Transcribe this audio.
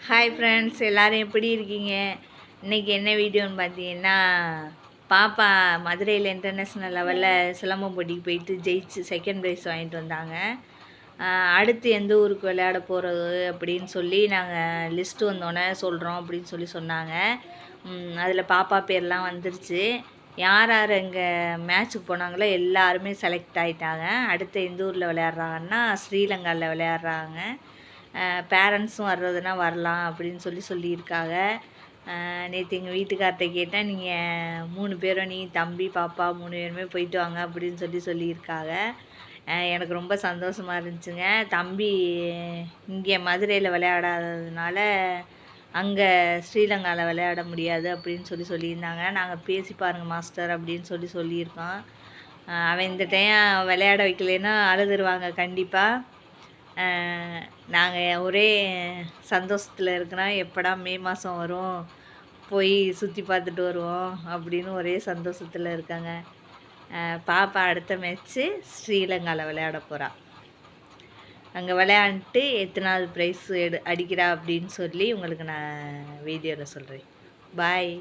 Hi friends, எல்லோரும் எப்படி இருக்கீங்க? இன்றைக்கி என்ன வீடியோன்னு பார்த்தீங்கன்னா, பாப்பா மதுரையில் இன்டர்நேஷ்னல் லெவலில் சிலம்பம் போட்டிக்கு போயிட்டு ஜெயிச்சு செகண்ட் ப்ரைஸ் வாங்கிட்டு வந்தாங்க. அடுத்து எந்த ஊருக்கு விளையாட போகிறது அப்படின்னு சொல்லி நாங்கள் லிஸ்ட்டு வந்தோடனே சொல்கிறோம் அப்படின்னு சொன்னாங்க. அதில் பாப்பா பேர்லாம் வந்துருச்சு. யார் யார் இங்கே மேட்ச்சுக்கு போனாங்களோ எல்லாருமே செலக்ட் ஆகிட்டாங்க. அடுத்து எந்த ஊரில் விளையாடுறாங்கன்னா ஸ்ரீலங்காவில் விளையாடுறாங்க. பேரண்ட்ஸும் வர்றதுனா வரலாம் அப்படின்னு சொல்லியிருக்காங்க. நேற்று எங்கள் வீட்டுக்கார்ட்ட கேட்டேன், நீங்கள் 3 பேரும் நீ தம்பி பாப்பா 3 பேருமே போயிட்டு வாங்க அப்படின்னு சொல்லியிருக்காங்க. எனக்கு ரொம்ப சந்தோஷமாக இருந்துச்சுங்க. தம்பி இங்கே மதுரையில் விளையாடாததுனால அங்கே ஸ்ரீலங்காவில் விளையாட முடியாது அப்படின்னு சொல்லியிருந்தாங்க. நாங்கள் பேசி பாருங்கள் மாஸ்டர் அப்படின்னு சொல்லியிருக்கோம். அவன் இந்த டைம் விளையாட வைக்கலைன்னா அழுதுருவாங்க கண்டிப்பாக. நாங்கள் ஒரே சந்தோஷத்தில் இருக்கிறோம். எப்படா மே மாதம் வரும், போய் சுற்றி பார்த்துட்டு வருவோம் அப்படின்னு ஒரே சந்தோஷத்தில் இருக்காங்க. பாப்பா அடுத்த மேட்ச்சு ஸ்ரீலங்காவில் விளையாட போகிறா. அங்கே விளையாண்டுட்டு எத்தனாவது ப்ரைஸ் அடிக்கிறா அப்படின்னு சொல்லி உங்களுக்கு நான் வீடியோவில் சொல்கிறேன். பாய்.